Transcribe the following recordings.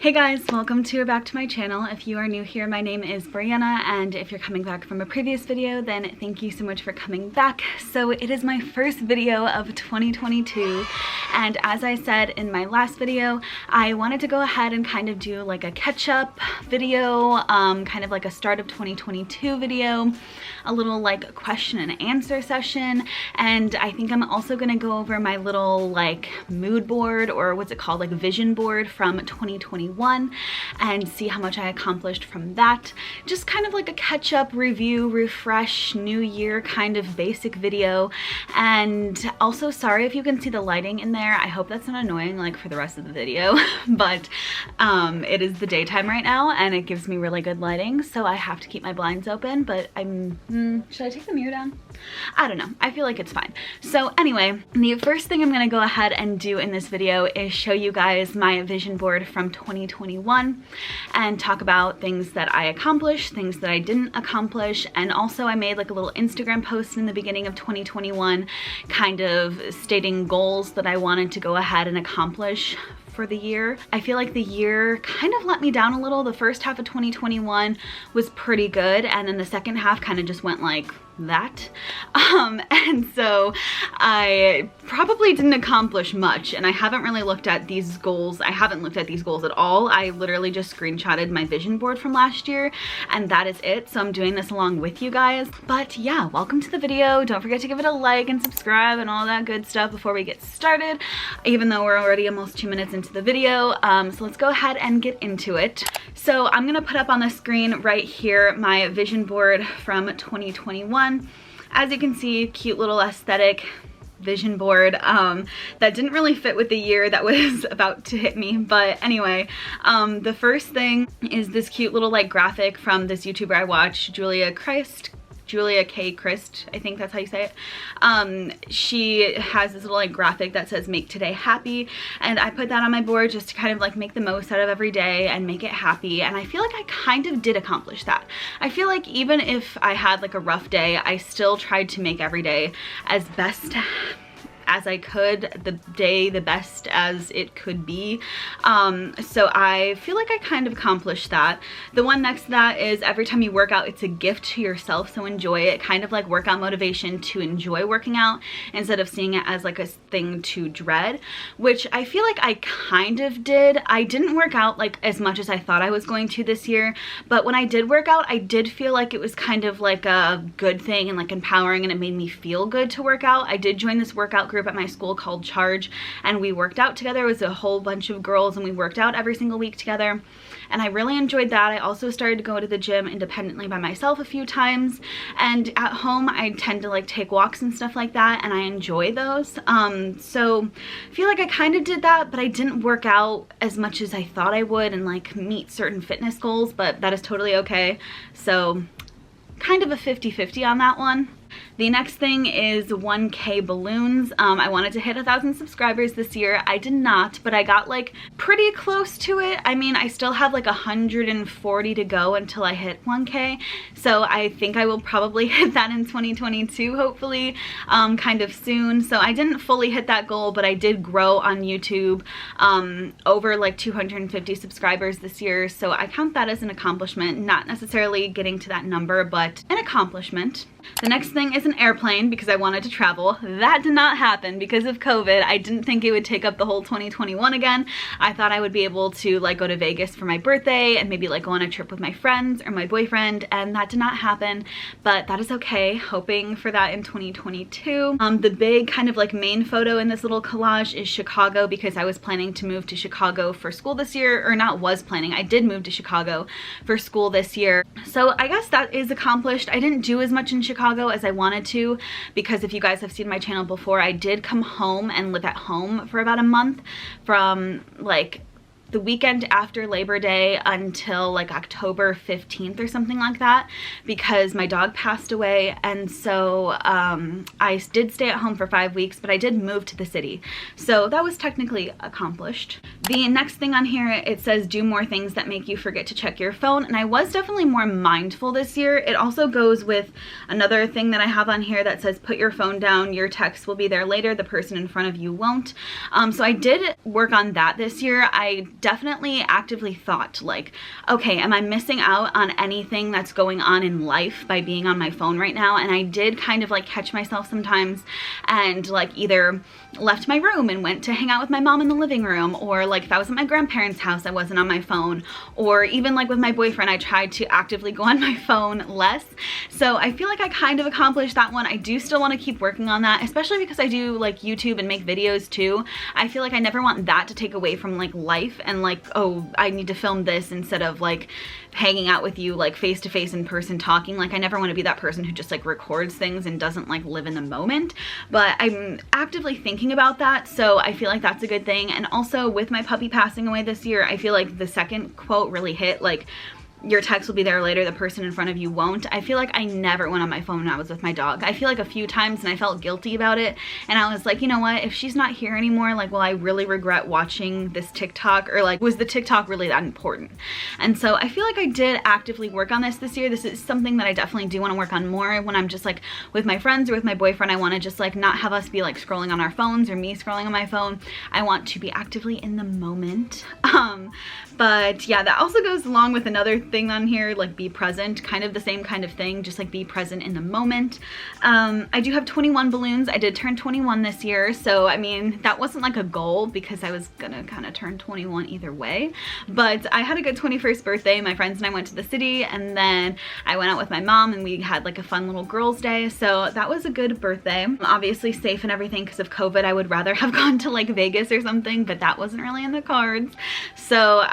Hey guys, welcome to or back to my channel. If you are new here, my name is Brianna, and if you're coming back from a previous video, then thank you so much for coming back. So it is my first video of 2022, and as I said in my last video, I wanted to go ahead and kind of do like a catch-up video, kind of like a start of 2022 video, a little like question and answer session, and I think I'm also gonna go over my little like mood board, or what's it called, like vision board from 2021, and see how much I accomplished from that. Just kind of like a catch-up, review, refresh, new year kind of basic video. And also, sorry if you can see the lighting in there. I hope that's not annoying like for the rest of the video, but it is the daytime right now and it gives me really good lighting, so I have to keep my blinds open. But should I take the mirror down? I don't know, I feel like it's fine. So anyway, the first thing I'm gonna go ahead and do in this video is show you guys my vision board from 2021 and talk about things that I accomplished, things that I didn't accomplish, and also I made like a little Instagram post in the beginning of 2021 kind of stating goals that I wanted to go ahead and accomplish for the year. I feel like the year kind of let me down a little. The first half of 2021 was pretty good, and then the second half kind of just went like that. And so I probably didn't accomplish much, and I haven't really looked at these goals. I haven't looked at these goals at all. I literally just screenshotted my vision board from last year, and that is it. So I'm doing this along with you guys. But yeah, welcome to the video. Don't forget to give it a like and subscribe and all that good stuff before we get started, even though we're already almost 2 minutes into the video. So let's go ahead and get into it. So I'm gonna put up on the screen right here my vision board from 2021. As you can see, cute little aesthetic vision board that didn't really fit with the year that was about to hit me. But anyway, the first thing is this cute little like graphic from this YouTuber I watch, Julia K. Christ, I think that's how you say it. She has this little like graphic that says make today happy, and I put that on my board just to kind of like make the most out of every day and make it happy, and I feel like I kind of did accomplish that. I feel like even if I had like a rough day, I still tried to make every day as best as I could, the day the best as it could be. So I feel like I kind of accomplished that. The one next to that is every time you work out, it's a gift to yourself, so enjoy it. Kind of like workout motivation to enjoy working out instead of seeing it as like a thing to dread, which I feel like I kind of did. I didn't work out like as much as I thought I was going to this year, but when I did work out, I did feel like it was kind of like a good thing and like empowering, and it made me feel good to work out. I did join this workout group at my school called Charge, and we worked out together. It was a whole bunch of girls, and we worked out every single week together, and I really enjoyed that. I also started to go to the gym independently by myself a few times, and at home I tend to like take walks and stuff like that, and I enjoy those. So I feel like I kind of did that, but I didn't work out as much as I thought I would and like meet certain fitness goals, but that is totally okay. So kind of a 50-50 on that one. The next thing is 1K balloons. I wanted to hit 1,000 subscribers this year. I did not, but I got like pretty close to it. I mean, I still have like 140 to go until I hit 1K. So I think I will probably hit that in 2022, hopefully, kind of soon. So I didn't fully hit that goal, but I did grow on YouTube over like 250 subscribers this year. So I count that as an accomplishment, not necessarily getting to that number, but an accomplishment. The next thing is an airplane, because I wanted to travel. That did not happen because of COVID. I didn't think it would take up the whole 2021 again. I thought I would be able to like go to Vegas for my birthday and maybe like go on a trip with my friends or my boyfriend, and that did not happen, but that is okay. Hoping for that in 2022. The big kind of like main photo in this little collage is Chicago, because I was planning to move to Chicago for school this year, or not was planning, I did move to Chicago for school this year. So I guess that is accomplished. I didn't do as much in Chicago as I wanted to, because if you guys have seen my channel before, I did come home and live at home for about a month from like the weekend after Labor Day until like October 15th or something like that, because my dog passed away. And so I did stay at home for 5 weeks, but I did move to the city. So that was technically accomplished. The next thing on here, it says do more things that make you forget to check your phone. And I was definitely more mindful this year. It also goes with another thing that I have on here that says put your phone down, your text will be there later, the person in front of you won't. So I did work on that this year. I definitely actively thought like, okay, am I missing out on anything that's going on in life by being on my phone right now? And I did kind of like catch myself sometimes and like either left my room and went to hang out with my mom in the living room, or like if I was at my grandparents' house I wasn't on my phone, or even like with my boyfriend I tried to actively go on my phone less. So I feel like I kind of accomplished that one. I do still want to keep working on that, especially because I do like YouTube and make videos too. I feel like I never want that to take away from like life and like, oh, I need to film this instead of like hanging out with you like face to face in person talking. Like I never want to be that person who just like records things and doesn't like live in the moment, but I'm actively thinking about that, so I feel like that's a good thing. And also with my puppy passing away this year, I feel like the second quote really hit, like, your text will be there later, the person in front of you won't. I feel like I never went on my phone when I was with my dog. I feel like a few times and I felt guilty about it, and I was like, you know what, if she's not here anymore, like, will I really regret watching this TikTok, or like, was the TikTok really that important? And so I feel like I did actively work on this year. This is something that I definitely do want to work on more when I'm just like with my friends or with my boyfriend. I want to just like not have us be like scrolling on our phones or me scrolling on my phone. I want to be actively in the moment. But yeah, that also goes along with another thing on here, like be present, kind of the same kind of thing, just like be present in the moment. I do have 21 balloons. I did turn 21 this year, so I mean that wasn't like a goal because I was gonna kind of turn 21 either way, but I had a good 21st birthday. My friends and I went to the city, and then I went out with my mom and we had like a fun little girls' day, so that was a good birthday. Obviously safe and everything because of COVID. I would rather have gone to like Vegas or something, but that wasn't really in the cards. So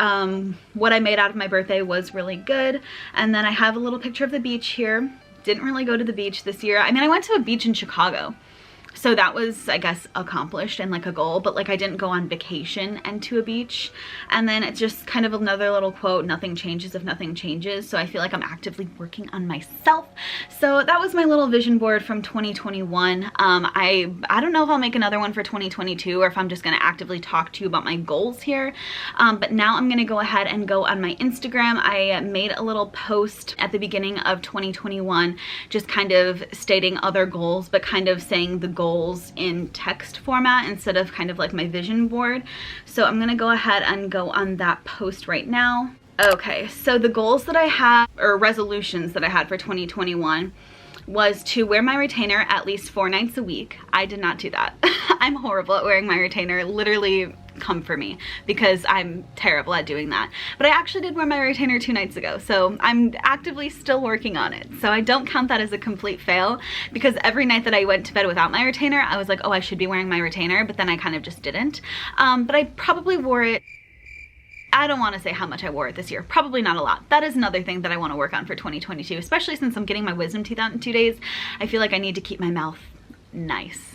what I made out of my birthday was really good. And then I have a little picture of the beach here. Didn't really go to the beach this year. I mean, I went to a beach in Chicago, so that was, I guess, accomplished and like a goal, but like I didn't go on vacation and to a beach. And then it's just kind of another little quote, nothing changes if nothing changes. So I feel like I'm actively working on myself. So that was my little vision board from 2021. I don't know if I'll make another one for 2022 or if I'm just gonna actively talk to you about my goals here. But now I'm gonna go ahead and go on my Instagram. I made a little post at the beginning of 2021, just kind of stating other goals, but kind of saying the goals in text format instead of kind of like my vision board. So I'm gonna go ahead and go on that post right now. Okay, so the goals that I had, or resolutions that I had for 2021, was to wear my retainer at least 4 nights a week. I did not do that. I'm horrible at wearing my retainer. Literally come for me because I'm terrible at doing that. But I actually did wear my retainer 2 nights ago, so I'm actively still working on it. So I don't count that as a complete fail, because every night that I went to bed without my retainer, I was like, oh, I should be wearing my retainer, but then I kind of just didn't. But I probably wore it, I don't want to say how much I wore it this year. Probably not a lot. That is another thing that I want to work on for 2022, especially since I'm getting my wisdom teeth out in 2 days. I feel like I need to keep my mouth nice.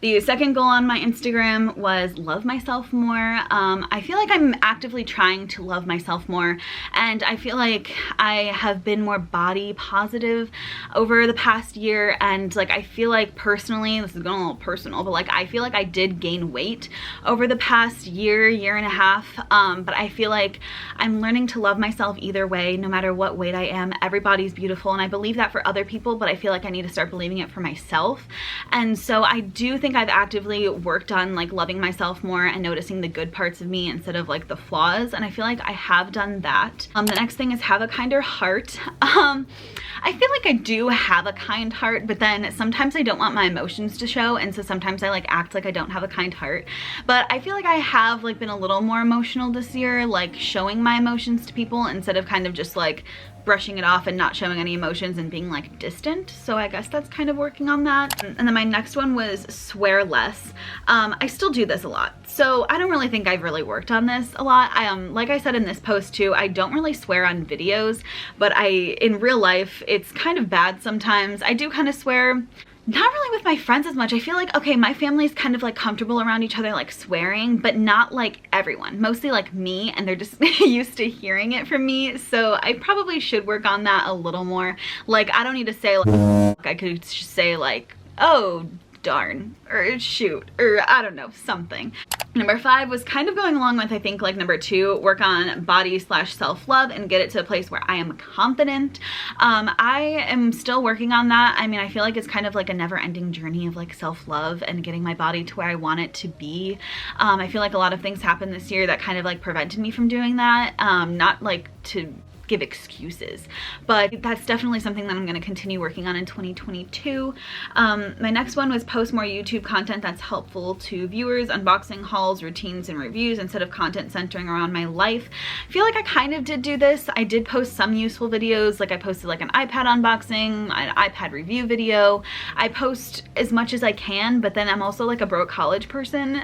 The second goal on my Instagram was love myself more. I feel like I'm actively trying to love myself more, and I feel like I have been more body positive over the past year, and like I feel like personally, this is going a little personal, but like I feel like I did gain weight over the past year and a half, but I feel like I'm learning to love myself either way, no matter what weight I am. Everybody's beautiful, and I believe that for other people, but I feel like I need to start believing it for myself. And so I do think I've actively worked on like loving myself more and noticing the good parts of me instead of like the flaws, and I feel like I have done that. The next thing is have a kinder heart. I feel like I do have a kind heart, but then sometimes I don't want my emotions to show, and so sometimes I like act like I don't have a kind heart. But I feel like I have like been a little more emotional this year, like showing my emotions to people instead of kind of just like brushing it off and not showing any emotions and being like distant. So I guess that's kind of working on that. And then my next one was swear less. I still do this a lot, so I don't really think I've really worked on this a lot. Like I said in this post too, I don't really swear on videos, but in real life it's kind of bad sometimes. I do kind of swear. Not really with my friends as much. I feel like, okay, my family's kind of like comfortable around each other like swearing, but not like everyone. Mostly like me, and they're just used to hearing it from me. So I probably should work on that a little more. Like I don't need to say like, I could say like, oh, darn, or shoot, or I don't know, something. Number 5 was kind of going along with, I think, like number 2, work on body/self-love and get it to a place where I am confident. I am still working on that. I mean, I feel like it's kind of like a never-ending journey of like self-love and getting my body to where I want it to be. I feel like a lot of things happened this year that kind of like prevented me from doing that. Not like to give excuses, but that's definitely something that I'm going to continue working on in 2022. My next one was post more YouTube content that's helpful to viewers, unboxing hauls, routines, and reviews instead of content centering around my life. I feel like I kind of did do this. I did post some useful videos, like I posted like an iPad unboxing, an iPad review video. I post as much as I can, but then I'm also like a broke college person,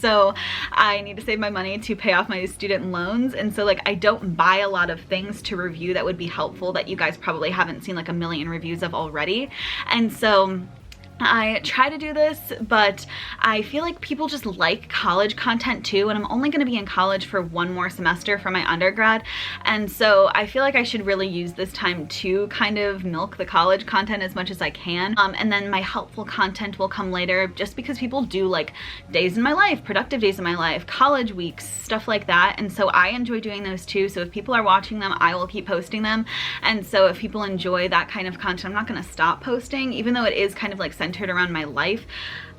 so I need to save my money to pay off my student loans, and so like I don't buy a lot of things to review that would be helpful that you guys probably haven't seen like a million reviews of already. And so I try to do this, but I feel like people just like college content too, and I'm only going to be in college for one more semester for my undergrad, and so I feel like I should really use this time to kind of milk the college content as much as I can, and then my helpful content will come later, just because people do like days in my life, productive days in my life, college weeks, stuff like that, and so I enjoy doing those too. So if people are watching them, I will keep posting them, and so if people enjoy that kind of content, I'm not going to stop posting, even though it is kind of like centered around my life.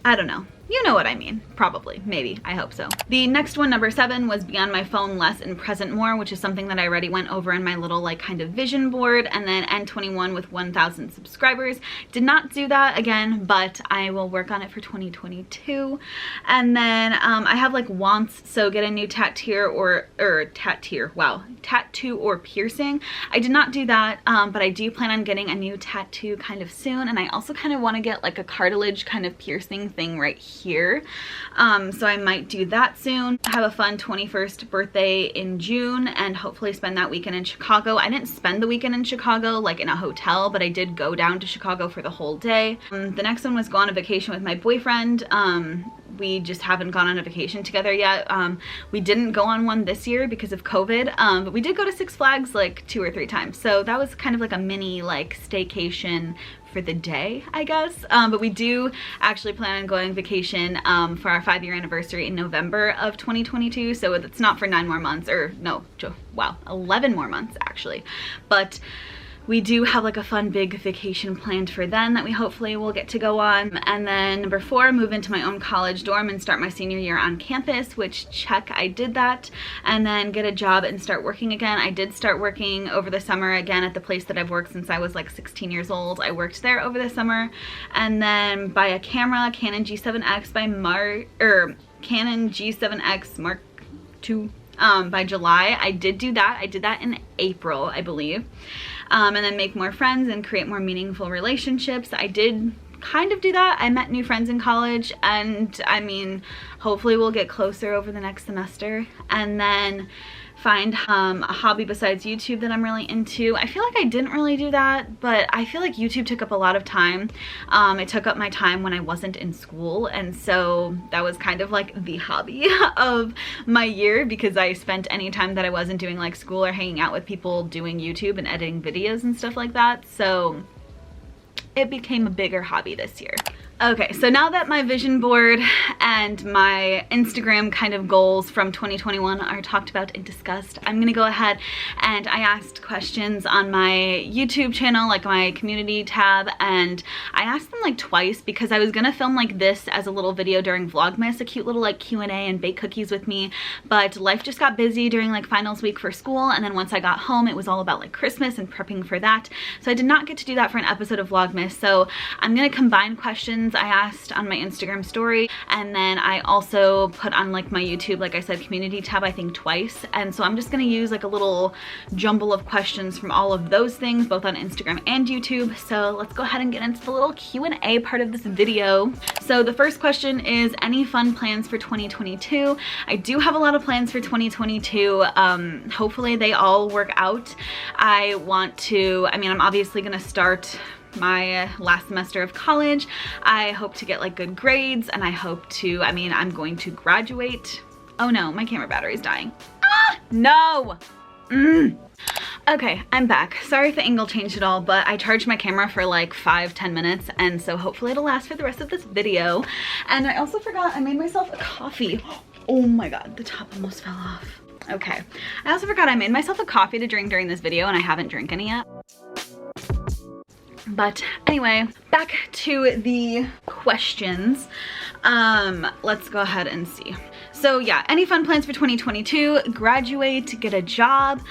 I don't know. You know what I mean. Probably. Maybe. I hope so. The next one, number 7, was be on my phone less and present more, which is something that I already went over in my little like kind of vision board. And then N21 with 1,000 subscribers. Did not do that again, but I will work on it for 2022. And then I have like wants, so get a new tattoo or piercing. I did not do that, but I do plan on getting a new tattoo kind of soon. And I also kind of want to get like a cartilage kind of piercing thing right here, so I might do that soon. I have a fun 21st birthday in June and hopefully spend that weekend in Chicago. I didn't spend the weekend in Chicago like in a hotel, but I did go down to Chicago for the whole day. The next one was go on a vacation with my boyfriend. We just haven't gone on a vacation together yet. We didn't go on one this year because of COVID, but we did go to Six Flags like 2 or 3 times, so that was kind of like a mini like staycation for the day, I guess. But we do actually plan on going on vacation for our 5-year anniversary in November of 2022, so it's not for 9 more months, or no, wow, 11 more months actually, but we do have like a fun big vacation planned for then that we hopefully will get to go on. And then number 4, move into my own college dorm and start my senior year on campus, which check, I did that. And then get a job and start working again. I did start working over the summer again at the place that I've worked since I was like 16 years old. I worked there over the summer. And then buy a camera, Canon G7X Canon G7X Mark II by July. I did do that. I did that in April, I believe. And then make more friends and create more meaningful relationships. I did kind of do that. I met new friends in college, and I mean, hopefully we'll get closer over the next semester. And then find a hobby besides YouTube that I'm really into. I feel like I didn't really do that, but I feel like YouTube took up a lot of time. It took up my time when I wasn't in school, and so that was kind of like the hobby of my year, because I spent any time that I wasn't doing like school or hanging out with people doing YouTube and editing videos and stuff like that, so it became a bigger hobby this year. Okay, so now that my vision board and my Instagram kind of goals from 2021 are talked about and discussed, I'm gonna go ahead and I asked questions on my YouTube channel, like my community tab, and I asked them like twice because I was gonna film like this as a little video during Vlogmas, a cute little like Q&A and bake cookies with me, but life just got busy during like finals week for school, and then once I got home it was all about like Christmas and prepping for that, so I did not get to do that for an episode of Vlogmas. So I'm gonna combine questions I asked on my Instagram story, and then I also put on like my YouTube, like I said, community tab, I think twice, and so I'm just gonna use like a little jumble of questions from all of those things, both on Instagram and YouTube. So let's go ahead and get into the little Q&A part of this video. So the first question is, any fun plans for 2022? I do have a lot of plans for 2022. Hopefully they all work out. I'm obviously gonna start my last semester of college. I hope to get like good grades, and I hope to, I'm going to graduate. Oh no, my camera battery is dying. Ah, no! Okay, I'm back. Sorry if the angle changed at all, but I charged my camera for like 5-10 minutes, and so hopefully it'll last for the rest of this video. And I also forgot I made myself a coffee. Oh my god, the top almost fell off. Okay, I also forgot I made myself a coffee to drink during this video, and I haven't drank any yet. But anyway, back to the questions. Let's go ahead and see. So yeah, any fun plans for 2022? Graduate, get a job,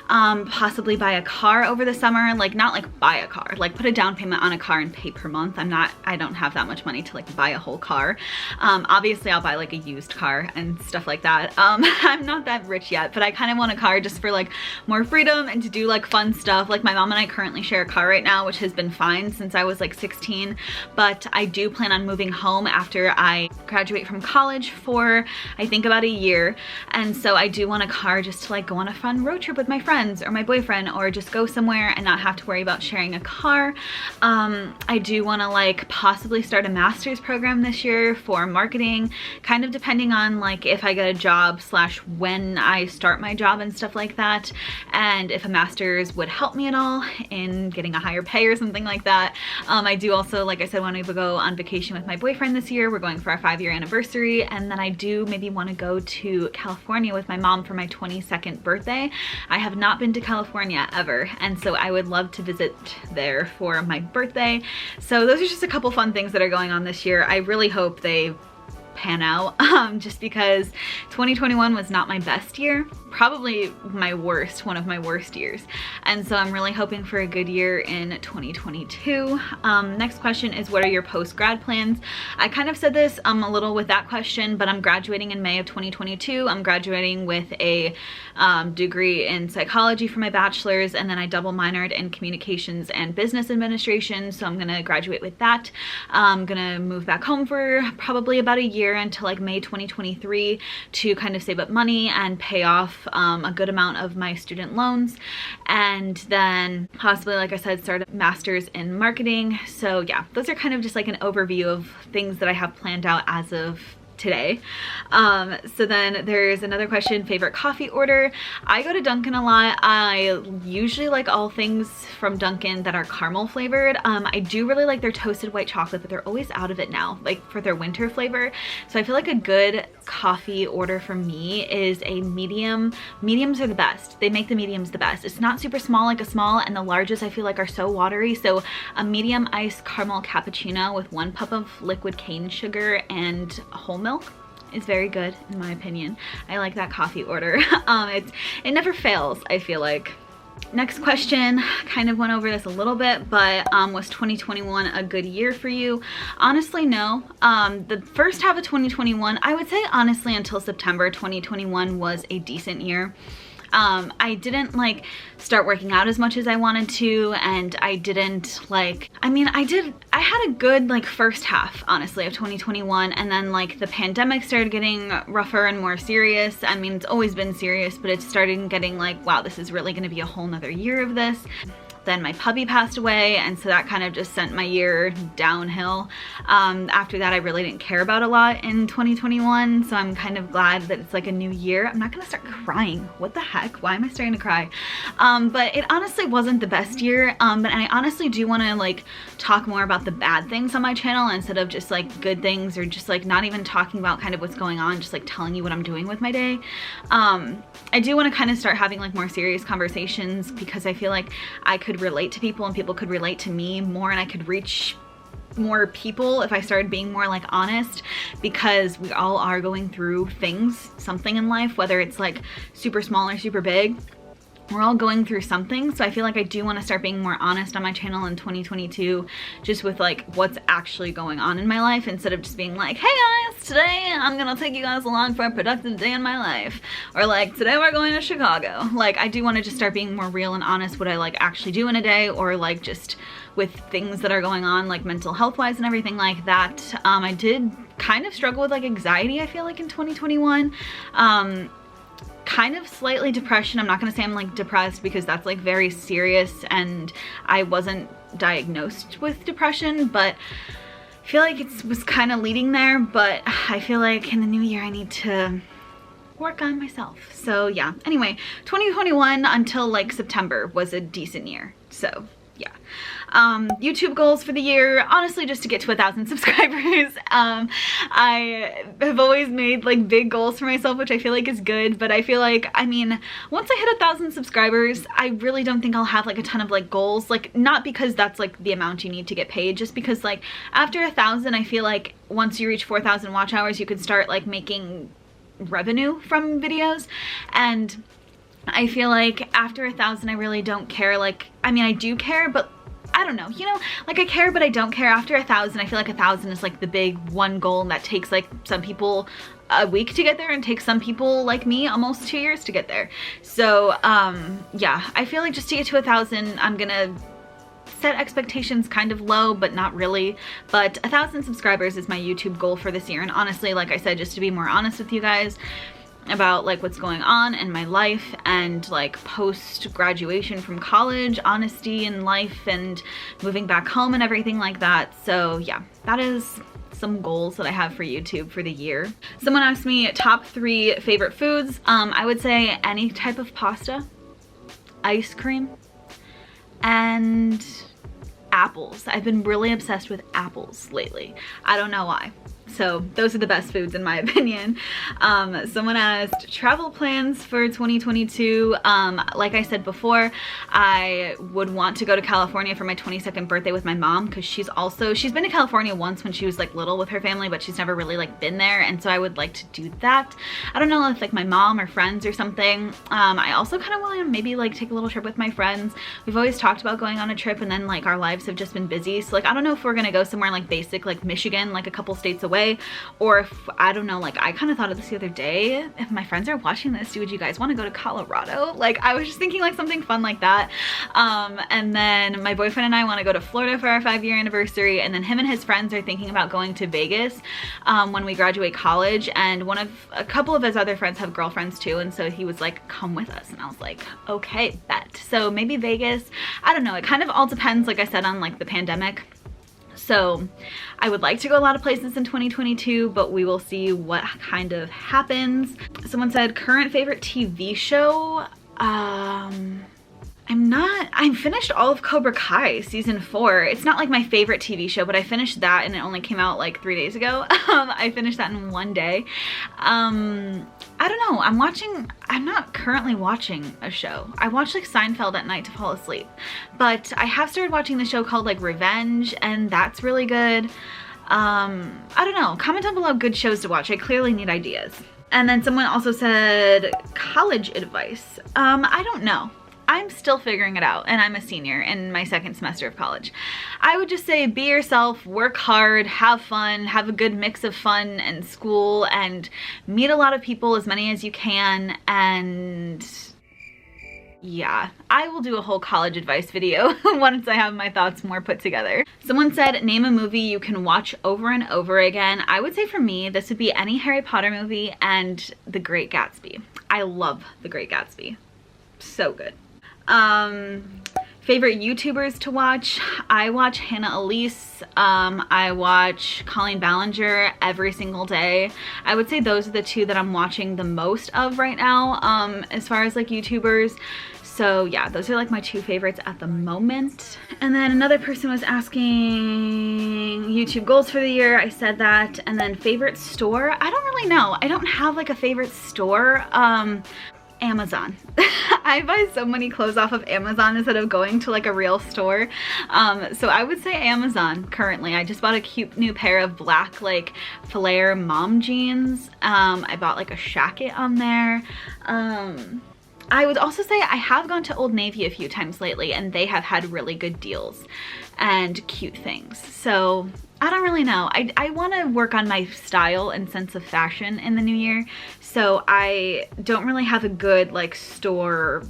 possibly buy a car over the summer. Like, not like buy a car, like put a down payment on a car and pay per month. I don't have that much money to like buy a whole car. Obviously I'll buy like a used car and stuff like that. I'm not that rich yet, but I kind of want a car just for like more freedom and to do like fun stuff. Like my mom and I currently share a car right now, which has been fine since I was like 16, but I do plan on moving home after I graduate from college for, I think, about a year. And so I do want a car just to like go on a fun road trip with my friends or my boyfriend, or just go somewhere and not have to worry about sharing a car. I do want to like possibly start a master's program this year for marketing, kind of depending on like if I get a job / when I start my job and stuff like that, and if a master's would help me at all in getting a higher pay or something like that. I do also, like I said, want to go on vacation with my boyfriend this year. We're going for our 5-year anniversary, and then I do maybe want to go to California with my mom for my 22nd birthday. I have not been to California ever, and so I would love to visit there for my birthday. So those are just a couple fun things that are going on this year. I really hope they pan out, just because 2021 was not my best year, probably my worst, one of my worst years, and so I'm really hoping for a good year in 2022. Next question is, what are your post-grad plans? I kind of said this a little with that question, but I'm graduating in May of 2022. I'm graduating with a degree in psychology for my bachelor's, and then I double minored in communications and business administration, so I'm gonna graduate with that. I'm gonna move back home for probably about a year until like May 2023 to kind of save up money and pay off a good amount of my student loans, and then possibly, like I said, start a master's in marketing. So yeah, those are kind of just like an overview of things that I have planned out as of today. So then there's another question, favorite coffee order. I go to Dunkin' a lot. I usually like all things from Dunkin' that are caramel flavored. I do really like their toasted white chocolate, but they're always out of it now, like for their winter flavor. So I feel like a good coffee order for me is a medium. Mediums are the best. They make the mediums the best. It's not super small like a small, and the larges I feel like are so watery. So a medium iced caramel cappuccino with 1 cup of liquid cane sugar and whole milk is very good in my opinion. I like that coffee order. It never fails, I feel like. Next question, kind of went over this a little bit, but was 2021 a good year for you? Honestly, no. The first half of 2021, I would say honestly until September 2021 was a decent year. I didn't like start working out as much as I wanted to, and I didn't like, I had a good like first half honestly of 2021, and then like the pandemic started getting rougher and more serious. I mean, it's always been serious, but it started getting like, wow, this is really gonna be a whole nother year of this. Then my puppy passed away, and so that kind of just sent my year downhill. After that, I really didn't care about a lot in 2021, so I'm kind of glad that it's like a new year. I'm not gonna start crying. What the heck? Why am I starting to cry? But it honestly wasn't the best year, but I honestly do want to like talk more about the bad things on my channel instead of just like good things, or just like not even talking about kind of what's going on, just like telling you what I'm doing with my day. I do want to kind of start having like more serious conversations, because I feel like I could relate to people and people could relate to me more, and I could reach more people if I started being more like honest, because we all are going through something in life, whether it's like super small or super big. We're all going through something, so I feel like I do want to start being more honest on my channel in 2022, just with like what's actually going on in my life, instead of just being like, hey guys, today I'm gonna take you guys along for a productive day in my life, or like today we're going to Chicago. Like, I do want to just start being more real and honest what I like actually do in a day, or like just with things that are going on like mental health wise and everything like that. I did kind of struggle with like anxiety, I feel like, in 2021. Kind of slightly depression. I'm not gonna say I'm like depressed, because that's like very serious, and I wasn't diagnosed with depression, but I feel like it was kind of leading there. But I feel like in the new year I need to work on myself. So yeah, anyway, 2021 until like September was a decent year. So yeah. YouTube goals for the year, honestly, just to get to 1,000 subscribers. I have always made like big goals for myself, which I feel like is good, but I feel like, I mean, once I hit 1,000 subscribers, I really don't think I'll have like a ton of like goals, like not because that's like the amount you need to get paid, just because like after 1,000, I feel like once you reach 4,000 watch hours, you could start like making revenue from videos. And I feel like after 1,000, I really don't care. Like, I mean, I do care, but I don't know, you know, like I care, but I don't care. After 1,000, I feel like 1,000 is like the big one goal, and that takes like some people a week to get there and takes some people like me almost 2 years to get there. So yeah, I feel like just to get to 1,000, I'm gonna set expectations kind of low, but not really. But 1,000 subscribers is my YouTube goal for this year. And honestly, like I said, just to be more honest with you guys about like what's going on in my life and like post graduation from college, honesty in life and moving back home and everything like that. So yeah, that is some goals that I have for YouTube for the year. Someone asked me top 3 favorite foods. I would say any type of pasta, ice cream, and apples. I've been really obsessed with apples lately. I don't know why. So those are the best foods in my opinion. Someone asked travel plans for 2022. Like I said before, I would want to go to California for my 22nd birthday with my mom, because she's been to California once when she was like little with her family, but she's never really like been there, and so I would like to do that. I don't know if like my mom or friends or something. I also kind of want to maybe like take a little trip with my friends. We've always talked about going on a trip, and then like our lives have just been busy, so like I don't know if we're gonna go somewhere like basic like Michigan, like a couple states away, or if, I don't know, like I kind of thought of this the other day, if my friends are watching this, would you guys want to go to Colorado? Like I was just thinking like something fun like that. And then my boyfriend and I want to go to Florida for our 5-year anniversary, and then him and his friends are thinking about going to Vegas when we graduate college, and a couple of his other friends have girlfriends too, and so he was like, come with us, and I was like, okay, bet. So maybe Vegas, I don't know, it kind of all depends, like I said, on like the pandemic. So I would like to go a lot of places in 2022, but we will see what kind of happens. Someone said current favorite TV show. I finished all of Cobra Kai season 4. It's not like my favorite TV show, but I finished that and it only came out like 3 days ago. I finished that in one day. I don't know, I'm not currently watching a show. I watch like Seinfeld at night to fall asleep, but I have started watching the show called like Revenge, and that's really good. I don't know, comment down below good shows to watch. I clearly need ideas. And then someone also said college advice. I don't know. I'm still figuring it out, and I'm a senior in my 2nd semester of college. I would just say be yourself, work hard, have fun, have a good mix of fun and school, and meet a lot of people, as many as you can, and yeah, I will do a whole college advice video once I have my thoughts more put together. Someone said, name a movie you can watch over and over again. I would say for me, this would be any Harry Potter movie and The Great Gatsby. I love The Great Gatsby. So good. Favorite YouTubers to watch. I watch Hannah Elise. I watch Colleen Ballinger every single day. I would say those are the 2 that I'm watching the most of right now, as far as like YouTubers. So yeah, those are like my 2 favorites at the moment. And then another person was asking YouTube goals for the year. I said that. And then favorite store. I don't really know. I don't have like a favorite store. Amazon. I buy so many clothes off of Amazon instead of going to like a real store. So I would say Amazon currently. I just bought a cute new pair of black like flare mom jeans. I bought like a shacket on there. I would also say I have gone to Old Navy a few times lately, and they have had really good deals and cute things. So I don't really know. I want to work on my style and sense of fashion in the new year. So I don't really have a good like store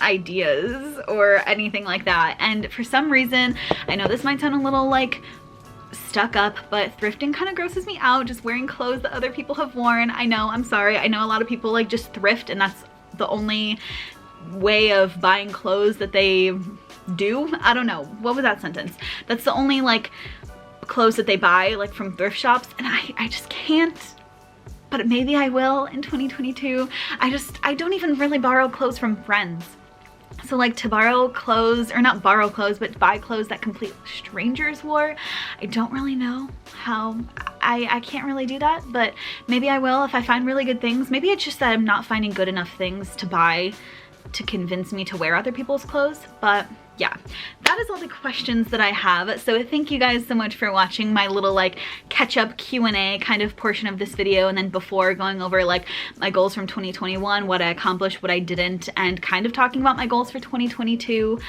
ideas or anything like that. And for some reason, I know this might sound a little like stuck up, but thrifting kind of grosses me out. Just wearing clothes that other people have worn. I know, I'm sorry. I know a lot of people like just thrift, and that's the only way of buying clothes that they do. I don't know. What was that sentence? That's the only like clothes that they buy like from thrift shops, and I just can't but maybe I will in 2022. I don't even really borrow clothes from friends. So like to borrow clothes, or not borrow clothes, but buy clothes that complete strangers wore, I don't really know how. I can't really do that, but maybe I will if I find really good things. Maybe it's just that I'm not finding good enough things to buy to convince me to wear other people's clothes. But yeah, that is all the questions that I have. So thank you guys so much for watching my little like catch-up Q&A kind of portion of this video, and then before going over like my goals from 2021, what I accomplished, what I didn't, and kind of talking about my goals for 2022.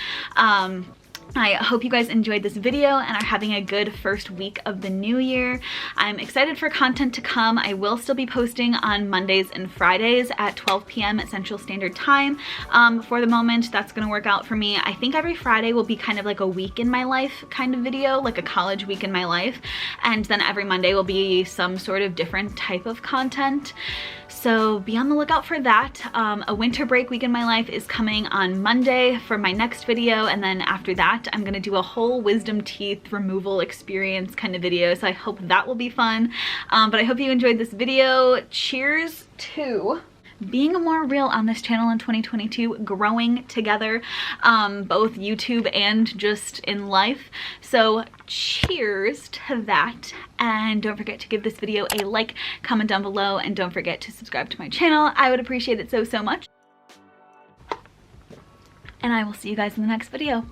I hope you guys enjoyed this video and are having a good first week of the new year. I'm excited for content to come. I will still be posting on Mondays and Fridays at 12 p.m. at Central Standard Time. For the moment, that's gonna work out for me. I think every Friday will be kind of like a week in my life kind of video, like a college week in my life. And then every Monday will be some sort of different type of content. So be on the lookout for that. A winter break week in my life is coming on Monday for my next video, and then after that I'm gonna do a whole wisdom teeth removal experience kind of video, so I hope that will be fun. But I hope you enjoyed this video. Cheers to being more real on this channel in 2022, growing together, both YouTube and just in life. So cheers to that, and don't forget to give this video a like, comment down below, and don't forget to subscribe to my channel. I would appreciate it so much. And I will see you guys in the next video.